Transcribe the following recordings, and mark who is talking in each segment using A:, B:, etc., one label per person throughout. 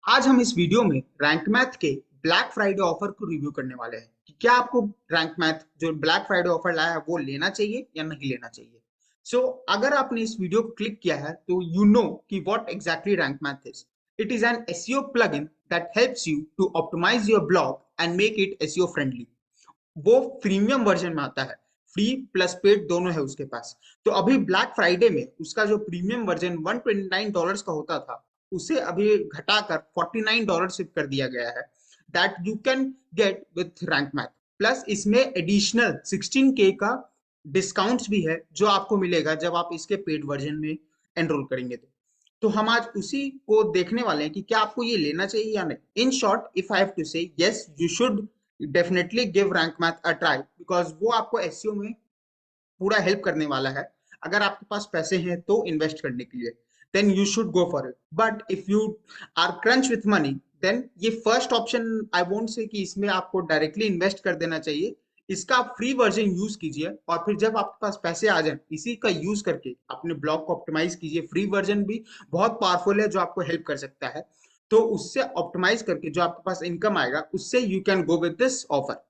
A: आज हम इस वीडियो में रैंक मैथ के ब्लैक फ्राइडे ऑफर को रिव्यू करने वाले हैं कि क्या आपको रैंक मैथ जो ब्लैक फ्राइडे ऑफर लाया है वो लेना चाहिए या नहीं लेना चाहिए। अगर आपने इस वीडियो को क्लिक किया है तो यू नो कि what exactly Rank Math is. It is an SEO plugin that helps you to optimize your blog and make it SEO friendly. वो प्रीमियम वर्जन में आता है, फ्री प्लस पेड दोनों है उसके पास। तो अभी ब्लैक फ्राइडे में उसका जो प्रीमियम वर्जन $129 का होता था उसे अभी घटाकर $49 शिप कर दिया गया है। That you can get with Rank math. Plus इसमें एडिशनल 16K का डिस्काउंट्स भी है जो आपको मिलेगा जब आप इसके पेड वर्जन में एनरोल करेंगे। तो हम आज उसी को देखने वाले हैं कि क्या आपको ये लेना चाहिए या नहीं। In short if I have to say, yes you should definitely give Rank Math a try, because वो आपको एसईओ में पूरा हेल्प करने वाला है। अगर आपके पास पैसे हैं तो इन्वेस्ट करने के लिए, then you should go for it. But if you are crunch with money, then ये first option I won't say कि इसमें आपको डायरेक्टली इन्वेस्ट कर देना चाहिए। इसका आप फ्री वर्जन यूज कीजिए और फिर जब आपके पास पैसे आ जाए इसी का यूज करके अपने ब्लॉग को ऑप्टिमाइज कीजिए। फ्री वर्जन भी बहुत पावरफुल है जो आपको हेल्प कर सकता है। तो उससे ऑप्टिमाइज करके जो आपके पास इनकम आएगा उससे you can go with this offer.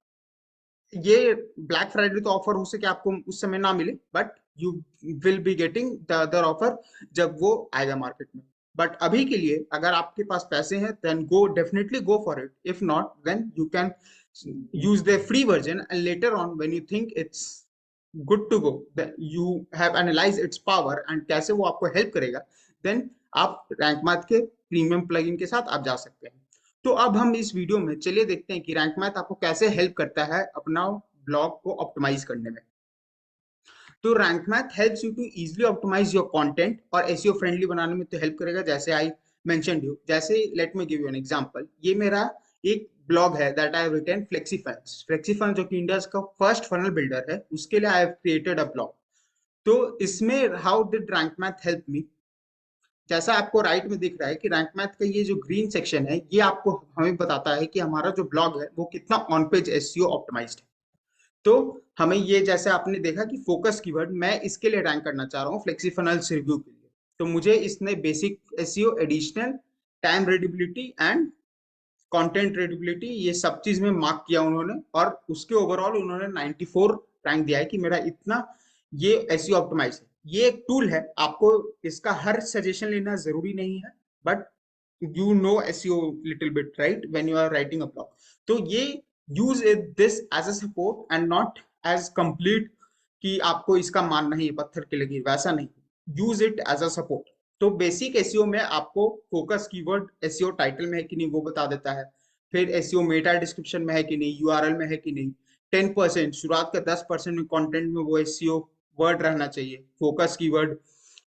A: ये ब्लैक फ्राइडे तो ऑफर हो सके आपको उस समय ना मिले, but you will be getting the other offer जब वो आएगा मार्केट में। बट अभी के लिए अगर आपके पास पैसे हैं then go definitely go for it. If not then you can use the free version and later on when you think it's good to go, you have analyse its power and कैसे वो आपको help करेगा, then आप Rank Math के premium plugin के साथ आप जा सकते हैं। तो अब हम इस वीडियो में चलिए देखते हैं कि रैंक मैथ आपको कैसे हेल्प करता है अपना ब्लॉग को ऑप्टिमाइज करने में। तो Rank Math helps you to easily optimize your content और एसईओ फ्रेंडली बनाने में तो हेल्प करेगा, जैसे आई मेंशनड यू। जैसे let me give you an example. ये मेरा एक ब्लॉग है that I have written Flexifuns. Flexifuns जो कि इंडिया का फर्स्ट फनल बिल्डर है, उसके लिए I have created a blog. तो इसमें how did rank math help me. जैसा आपको राइट में दिख रहा है कि रैंक मैथ का ये जो ग्रीन सेक्शन है ये आपको हमें बताता है कि हमारा जो ब्लॉग है वो कितना ऑन पेज एसईओ ऑप्टिमाइज्ड है। तो हमें ये, जैसे आपने देखा कि फोकस कीवर्ड मैं इसके लिए रैंक करना चाह रहा हूँ फ्लेक्सी फनल्स रिव्यू के लिए, तो मुझे इसने basic SEO, additional, time readability and content readability ये सब चीज में मार्क किया उन्होंने, और उसके ओवरऑल उन्होंने 94 रैंक दिया है कि मेरा इतना ये एसईओ ऑप्टिमाइज है। ये एक टूल है, आपको इसका हर सजेशन लेना जरूरी नहीं है, but you know SEO little bit, right, when you are writing a blog। तो ये use it this as a support and not as complete कि आपको इसका मानना ही पत्थर की लगी, वैसा नहीं। Use it as a support. तो बेसिक एसईओ में आपको फोकस कीवर्ड एसईओ टाइटल में है कि नहीं वो बता देता है, फिर एसईओ मेटा डिस्क्रिप्शन में है कि नहीं, यूआरएल में है कि नहीं, 10% शुरुआत का 10% में कंटेंट में वो एसईओ वर्ड रहना चाहिए, फोकस कीवर्ड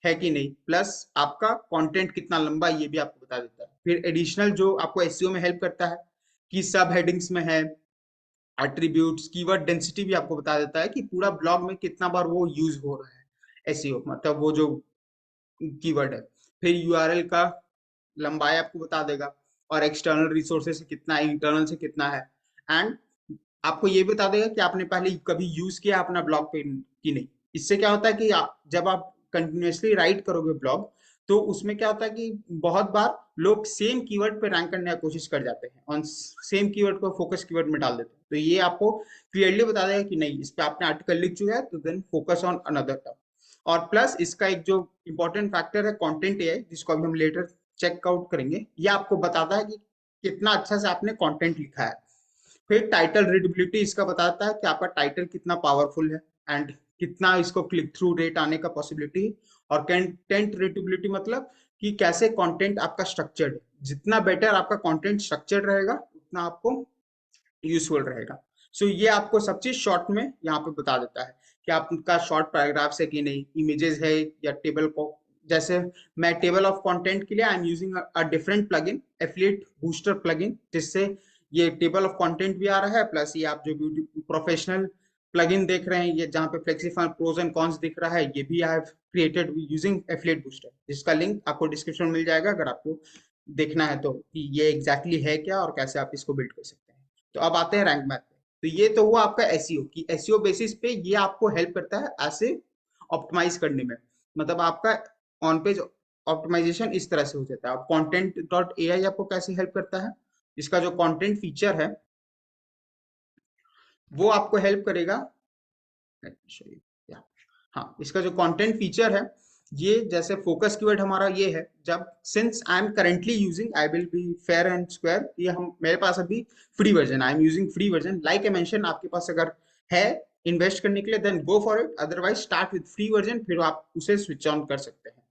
A: है कि नहीं, प्लस आपका कंटेंट कितना लंबा ये भी आपको बता देता है। फिर एडिशनल जो आपको एसईओ में हेल्प करता है कि सब हेडिंग्स में है, एट्रीब्यूट्स, कीवर्ड डेंसिटी भी आपको बता देता है कि पूरा ब्लॉग में कितना बार वो यूज हो रहा है एसईओ, मतलब वो जो कीवर्ड है। फिर यूआरएल का लंबाई आपको बता देगा, और एक्सटर्नल रिसोर्सेज से कितना है, इंटरनल से कितना है, एंड आपको ये बता देगा कि आपने पहले कभी यूज किया अपना ब्लॉग पे कि नहीं। इससे क्या होता है कि जब आप कंटिन्यूअसली राइट करोगे ब्लॉग, तो उसमें क्या होता है कि बहुत बार लोग सेम कीवर्ड पे रैंक करने की कोशिश कर जाते हैं और सेम कीवर्ड को फोकस कीवर्ड में डाल देते हैं। तो ये आपको क्लियरली बता देगा कि नहीं, इस पे आपने आर्टिकल लिख चुका है तो then focus on another topic. और प्लस इसका एक जो इंपॉर्टेंट फैक्टर है कंटेंट एआई, जिसको अभी हम लेटर चेकआउट करेंगे, ये आपको बताता है कि कितना अच्छा से आपने कंटेंट लिखा है। फिर टाइटल रीडेबिलिटी इसका बताता है कि आपका टाइटल कितना पावरफुल है एंड कितना इसको क्लिक थ्रू रेट आने का पॉसिबिलिटी है। और कंटेंट रीडेबिलिटी मतलब कि कैसे कंटेंट आपका स्ट्रक्चर्ड है। जितना बेटर आपका कंटेंट स्ट्रक्चर्ड रहेगा उतना आपको यूजफुल रहेगा। ये आपको सब चीज शॉर्ट में यहाँ पे बता देता है कि आपका शॉर्ट पैराग्राफ है कि नहीं, इमेजेस है या टेबल को। जैसे मैं टेबल ऑफ कंटेंट के लिए आई am using a different plugin, affiliate booster plugin, जिससे ये टेबल ऑफ कंटेंट भी आ रहा है, प्लस ये आप जो प्रोफेशनल प्लगइन देख रहे हैं ये जहाँ पे फ्लेक्सीफाई प्रोज एंड कॉन्स दिख रहा है, ये भी I have created using affiliate booster, जिसका लिंक आपको डिस्क्रिप्शन में मिल जाएगा अगर आपको देखना है तो कि ये एग्जैक्टली है क्या और कैसे आप इसको बिल्ड कर सकते हैं। तो अब आते हैं रैंक मैथ पे। तो ये तो हुआ आपका एसईओ की एसईओ बेसिस पे ये आपको हेल्प करता है ऐसे ऑप्टिमाइज करने में, मतलब आपका ऑन पेज ऑप्टिमाइजेशन इस तरह से हो जाता है। अब कंटेंट डॉट एआई आपको कैसे हेल्प करता है, इसका जो कंटेंट फीचर है वो आपको हेल्प करेगा। हाँ, इसका जो कंटेंट फीचर है, ये जैसे फोकस कीवर्ड हमारा ये है, जब since I am currently using, I will be fair and square, ये हम मेरे पास अभी free version, I am using free version, like I mention, आपके पास अगर है इन्वेस्ट करने के लिए then go for it, otherwise start with free version, फिर आप उसे स्विच ऑन कर सकते हैं।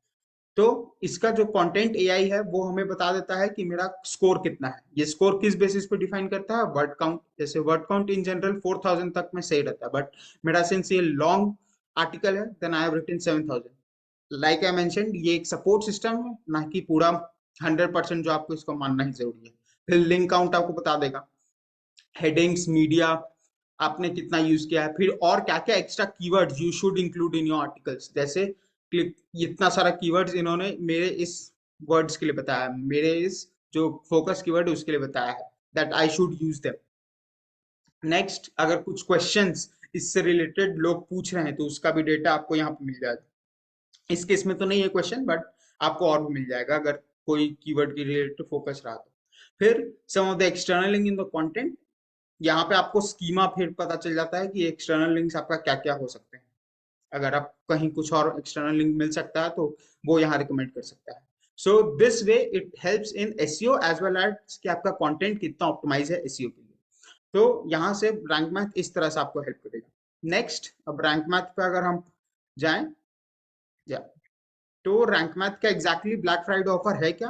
A: तो इसका जो कंटेंट एआई है वो हमें बता देता है कि मेरा स्कोर कितना है। ये स्कोर किस बेसिस पे डिफाइन करता है, वर्ड काउंट। जैसे वर्ड काउंट इन जनरल 4000 तक में सही रहता है, बट मेरा सिंस ये लॉन्ग आर्टिकल है then I have written 7000। Like I mention, ये एक सपोर्ट सिस्टम है, ना कि पूरा 100% जो आपको इसको मानना ही जरूरी है। फिर लिंक काउंट आपको बता देगा, हेडिंग्स, मीडिया आपने कितना यूज किया है, फिर और क्या क्या extra keywords you should include in your articles. जैसे क्लिक, इतना सारा कीवर्ड्स इन्होंने मेरे इस वर्ड्स के लिए बताया, मेरे इस जो फोकस कीवर्ड उसके लिए बताया है, that I should use them. Next, अगर कुछ क्वेश्चंस इससे रिलेटेड लोग पूछ रहे हैं तो उसका भी डेटा आपको यहाँ पे मिल जाएगा। इस केस में तो नहीं है क्वेश्चन, बट आपको और भी मिल जाएगा अगर कोई कीवर्ड के रिलेटेड फोकस रहा तो। फिर some of the external link in the content, यहाँ पे आपको स्कीमा फिर पता चल जाता है कि एक्सटर्नल लिंक्स आपका क्या क्या हो सकते हैं। अगर आप कहीं कुछ और एक्सटर्नल लिंक मिल सकता है तो वो यहाँ रिकमेंड कर सकता है। So this way it helps in SEO as well as कि आपका कंटेंट कितना ऑप्टिमाइज है एसईओ के लिए। तो यहाँ से रैंक मैथ इस तरह से आपको हेल्प करेगा। नेक्स्ट, अब रैंक मैथ पे अगर हम जाएं, या तो रैंक मैथ का एग्जैक्टली ब्लैक फ्राइडे ऑफर है क्या?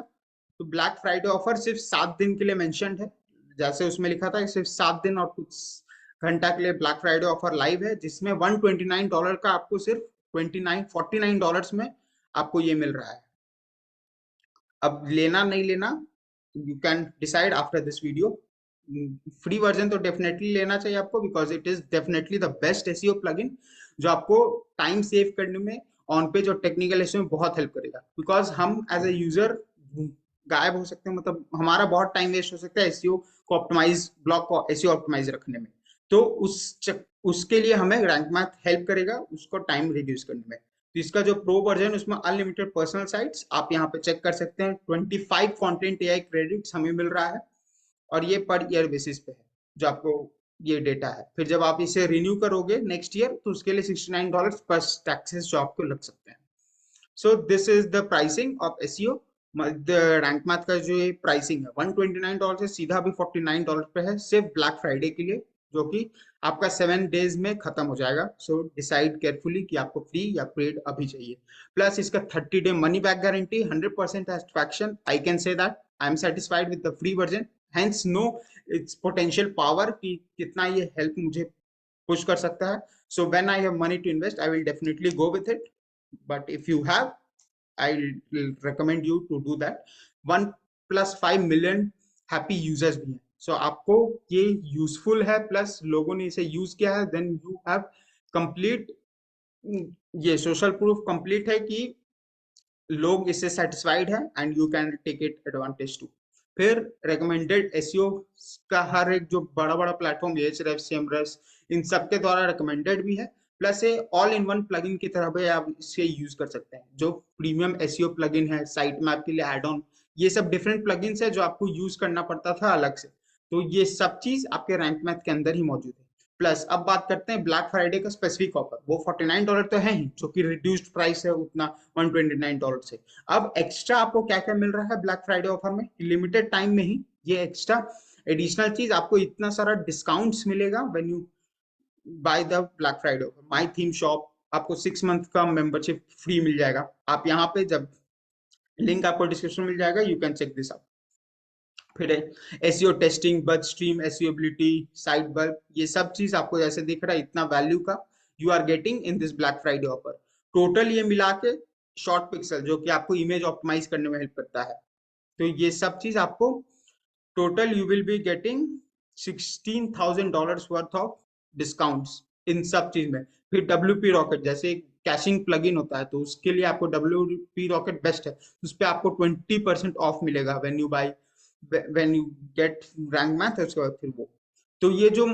A: तो ब्लैक फ्राइडे ऑफर सिर्फ 7 दिन के लिए मेंशन्ड है, जैसे उसमें लिखा था सिर्फ 7 दिन और कुछ घंटा के लिए ब्लैक फ्राइडे ऑफर लाइव है, जिसमें $129 का आपको सिर्फ 49 में आपको ये मिल रहा है। अब लेना नहीं लेना you can decide after this video. Free version तो डेफिनेटली लेना चाहिए आपको, because it is definitely the best SEO plugin जो आपको टाइम सेव करने में, ऑन पेज और टेक्निकल एसईओ में बहुत हेल्प करेगा। बिकॉज हम एज ए यूजर गायब हो सकते हैं, मतलब हमारा बहुत टाइम वेस्ट हो सकता है एसईओ को ऑप्टिमाइज, ब्लॉग को एसईओ ऑप्टिमाइज रखने में। तो उसके लिए हमें रैंक मैथ हेल्प करेगा उसको टाइम रिड्यूस करने में। तो इसका जो प्रो वर्जन उसमें अनलिमिटेड पर्सनल साइट्स आप यहाँ पे चेक कर सकते हैं, 25 कंटेंट एआई क्रेडिट्स हमें मिल रहा है, और ये पर ईयर बेसिस पे है जो आपको ये डेटा है। फिर जब आप इसे रिन्यू करोगे नेक्स्ट ईयर तो उसके लिए $69 प्लस टैक्सेस जो आपको लग सकते हैं। So this is the pricing of SEO. Rank math का जो ये प्राइसिंग है $129 से सीधा भी $49 पे है, सिर्फ ब्लैक फ्राइडे के लिए, जो कि आपका 7 डेज में खत्म हो जाएगा। सो डिसाइड केयरफुली कि आपको फ्री या पेड अभी चाहिए। प्लस इसका 30 day money back guarantee, 100% satisfaction, I can say that I am satisfied with the free version, hence know its potential power कि कितना ये हेल्प मुझे पुश कर सकता है। So when I have money to invest I will definitely go with it, but if you have I will recommend you to do that. 1+5 million happy users भी हैं। So आपको ये यूजफुल है, plus लोगों ने इसे यूज किया है, देन यू हैव कंप्लीट, ये सोशल प्रूफ कंप्लीट है कि लोग इससे सेटिस्फाइड है and you can take it advantage too. फिर रिकमेंडेड एसईओ का हर एक जो बड़ा बड़ा प्लेटफॉर्म, Ahrefs, Semrush, इन सब के द्वारा रिकमेंडेड भी है। प्लस ये ऑल इन वन प्लगइन की तरह भी आप इसे यूज कर सकते हैं। जो प्रीमियम एसईओ प्लगइन है, साइट मैप के लिए एड ऑन, ये सब डिफरेंट प्लगइन्स है जो आपको यूज करना पड़ता था अलग से, तो ये सब चीज आपके रैंक मैथ के अंदर ही मौजूद है। प्लस अब बात करते हैं ब्लैक फ्राइडे का स्पेसिफिक ऑफर, वो $49 तो है ही, जो कि रिड्यूस्ड प्राइस है उतना $129 से। अब एक्स्ट्रा आपको क्या क्या मिल रहा है ब्लैक फ्राइडे ऑफर में, लिमिटेड टाइम में ही ये एक्स्ट्रा एडिशनल चीज आपको, इतना सारा डिस्काउंट्स मिलेगा when you by the Black Friday offer. My theme shop आपको 6 मंथ का मेंबरशिप फ्री मिल जाएगा। आप यहाँ पे जब, लिंक आपको डिस्क्रिप्शन मिल जाएगा, you can check this out. फिर SEO testing, BuzzStream, Seobility, Sitebulb, ये सब चीज आपको जैसे दिख रहा है इतना वैल्यू का you are getting in this Black Friday offer. Total ये मिला के शॉर्ट पिक्सल जो कि आपको इमेज ऑप्टिमाइज करने में हेल्प करता है, तो ये सब चीज आपको total you will be getting $16,000 worth of discounts इन सब चीज में। फिर WP रॉकेट जैसे कैशिंग प्लगइन होता है, तो उसके लिए आपको WP रॉकेट बेस्ट है, उस पर आपको 20% ऑफ मिलेगा when you buy, when you get Rank Math, उसके बाद फिर वो। तो ये जो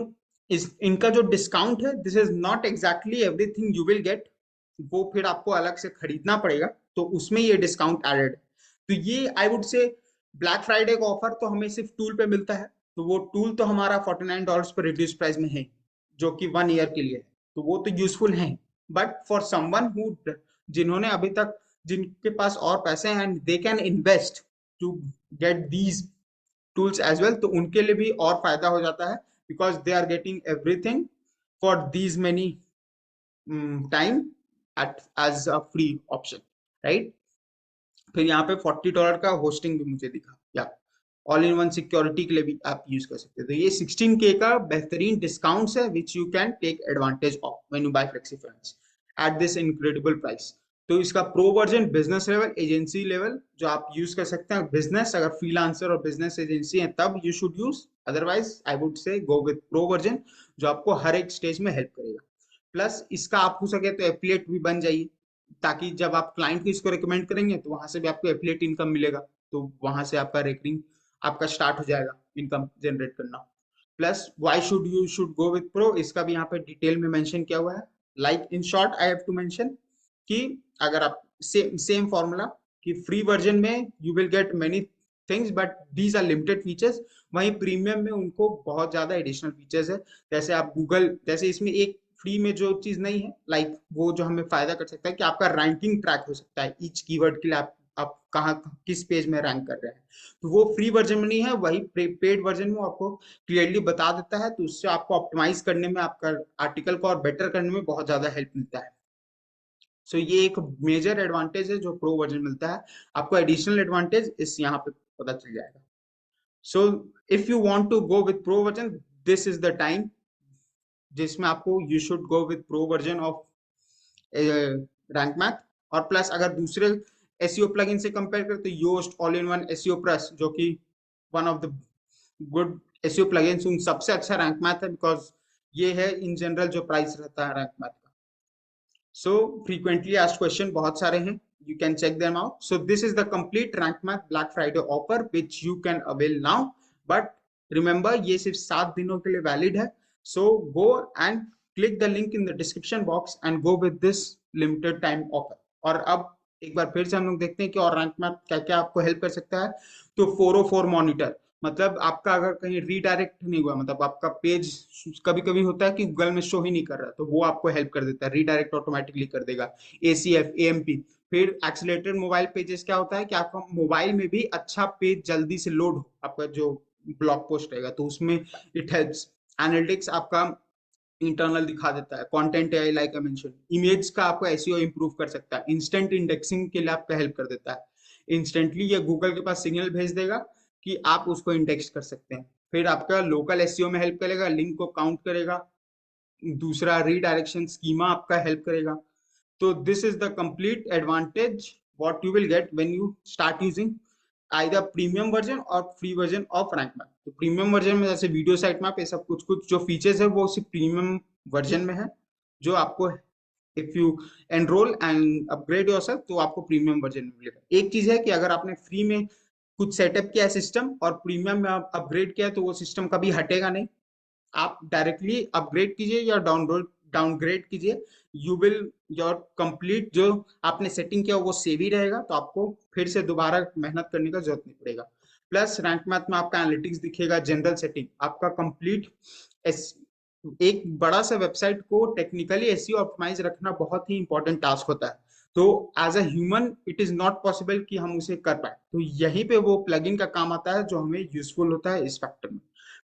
A: इनका जो डिस्काउंट है, this is not exactly everything you will gate, वो फिर आपको अलग से खरीदना पड़ेगा। तो उसमें ये डिस्काउंट एडेड है। तो ये I would say black Friday का ऑफर तो हमें सिर्फ टूल पे मिलता है, तो वो टूल तो हमारा $49 पर रिड्यूस प्राइस में है, जो कि 1 ईयर के लिए है, तो वो तो यूजफुल है। बट फॉर समवन हु, जिन्होंने अभी तक, जिनके पास और पैसे हैं and they can invest to get these tools as well, तो उनके लिए भी और फायदा हो जाता है, because they are getting everything for these many time at as a free option, right. फिर यहाँ पे $40 का होस्टिंग भी मुझे दिखा, या ऑल इन वन सिक्योरिटी के लिए भी आप यूज कर सकते हैं। तो ये 16K का बेहतरीन डिस्काउंट्स है which you can take advantage of when you buy Flexi Finance at this incredible price. तो इसका pro version business level, agency level जो आप यूज कर सकते हैं, बिजनेस अगर फ्रीलांसर और बिजनेस एजेंसी है तब you should use, otherwise I would say go with pro version, जो आपको हर एक स्टेज में हेल्प करेगा। प्लस इसका आप हो सके तो एफिलिएट भी बन जाइए, ताकि जब आप क्लाइंट को इसको रिकमेंड करेंगे तो वहां से भी आपको एफिलिएट इनकम मिलेगा, तो वहां से आपका रेकरिंग आपका स्टार्ट हो जाएगा इनकम जनरेट करना। Plus why should you should go with pro, इसका भी यहाँ पे डिटेल में मेंशन किया हुआ है। Like in short I have to mention कि अगर आप सेम फॉर्मूला कि फ्री वर्जन में you will get many things but these are limited features, वहीं प्रीमियम में उनको बहुत ज्यादा एडिशनल फीचर्स है। जैसे आप गूगल, जैसे इसमें एक फ्री में जो चीज नहीं है, लाइक वो जो हमें फायदा कर सकता है कि आपका रैंकिंग ट्रैक हो सकता है ईच कीवर्ड के लिए, आप कहाँ किस पेज में रैंक कर रहे हैं, तो वो फ्री वर्जन में नहीं है, वही पेड वर्जन में आपको क्लियरली बता देता है, तो उससे आपको ऑप्टिमाइज करने में, आपका आर्टिकल को और बेटर करने में बहुत ज्यादा हेल्प मिलता है। सो ये एक मेजर एडवांटेज है जो प्रो वर्जन मिलता है। आपको एडिशनल एडवांटेज इस यहाँ पे पता चल जाएगा। So if you want to go with pro version, this is the time जिसमें आपको you should go with pro version of rank Math. और प्लस अगर दूसरे एसईओ प्लगइन से कंपेयर करें तो Yoast all in one SEO plus, जो कि one of the good SEO plugins, उन सबसे अच्छा रैंक मैथ है, बिकॉज ये है इन जनरल जो प्राइस रहता है रैंक मैथ का। सो फ्रीक्वेंटली आस्क्ड क्वेश्चन बहुत सारे हैं, you can check them out. So this is the complete rank math Black Friday offer which you can avail now, but remember ये सिर्फ 7 दिनों के लिए valid है। So go and click the link in the description box and go with this limited time offer। और अब एक बार फिर से हम लोग देखते हैं कि और रैंक मैथ क्या क्या आपको हेल्प कर सकता है। तो 404 मॉनिटर, मतलब आपका अगर कहीं रीडायरेक्ट नहीं हुआ, मतलब आपका पेज कभी कभी होता है कि गूगल में शो ही नहीं कर रहा, तो वो आपको हेल्प कर देता है, रीडायरेक्ट ऑटोमेटिकली कर देगा। ACF AMP, फिर एक्सीलेटेड मोबाइल पेजेस क्या होता है कि आपका मोबाइल में भी अच्छा पेज जल्दी से लोड हो, आपका जो ब्लॉग पोस्ट रहेगा तो उसमें इट हेल्प्स। एनालिटिक्स आपका इंटरनल दिखा देता है। Content AI like I mention, image का आपको एसईओ इंप्रूव कर सकता है। इंस्टेंट इंडेक्सिंग के लिए आपका हेल्प कर देता है। इंस्टेंटली ये गूगल के पास सिग्नल भेज देगा कि आप उसको इंडेक्स कर सकते हैं। फिर आपका लोकल एसईओ में हेल्प करेगा, लिंक को काउंट करेगा। दूसरा रीडायरेक्शन स्कीमा आपका हेल्प करेगा। तो this is the complete advantage what you will get when you start using either premium version और free version of rank math. तो प्रीमियम वर्जन में जैसे वीडियो साइट मैप, ये सब कुछ कुछ जो फीचर्स है वो सिर्फ प्रीमियम वर्जन में है, जो आपको if you enrol and upgrade yourself तो आपको प्रीमियम वर्जन में मिलेगा। एक चीज है कि अगर आपने फ्री में कुछ सेटअप किया है सिस्टम और प्रीमियम में आप अपग्रेड किया है, तो वो सिस्टम कभी हटेगा नहीं। आप डायरेक्टली अपग्रेड कीजिए या डाउनग्रेड कीजिए, यू विल योर कंप्लीट जो आपने सेटिंग किया वो सेव ही रहेगा, तो आपको फिर से दोबारा मेहनत करने का जरूरत नहीं पड़ेगा। प्लस रैंक मैथ में आपका एनालिटिक्स दिखेगा, जनरल सेटिंग आपका कंप्लीट। एक बड़ा सा वेबसाइट को टेक्निकली एसईओ ऑप्टिमाइज रखना बहुत ही इंपॉर्टेंट टास्क होता है, तो as a human it is not possible कि हम उसे कर पाए, तो यहीं पे वो प्लगइन का काम आता है जो हमें यूजफुल होता है इस फैक्टर में।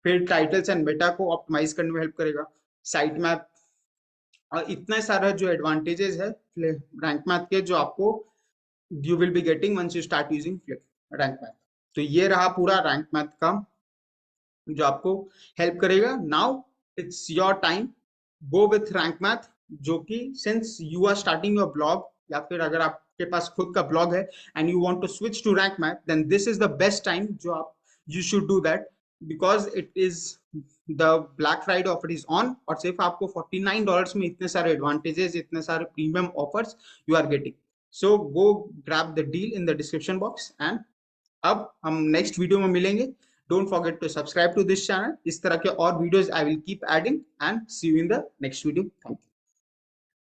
A: फिर टाइटल्स एंड मेटा को ऑप्टिमाइज करने में हेल्प करेगा, साइट मैप, और इतने सारे जो एडवांटेजेस है रैंक मैथ के जो आपको you will be getting once you start using Rank math. तो ये रहा पूरा रैंक मैथ का जो आपको हेल्प करेगा। Now it's your time, go with Rank Math, जो कि since you are starting your blog, या फिर अगर आपके पास खुद का ब्लॉग है and you want to switch to Rank Math, then this is the best time जो आप you should do that, because it is the Black Friday offer is on, और सिर्फ आपको $49 में इतने सारे एडवांटेजेस, इतने सारे premium offers you are getting. So go grab the deal in the description box and अब हम नेक्स्ट वीडियो में मिलेंगे। Don't forget to subscribe to this channel, इस तरह के और videos I will keep adding and see you in the next video. Thank you.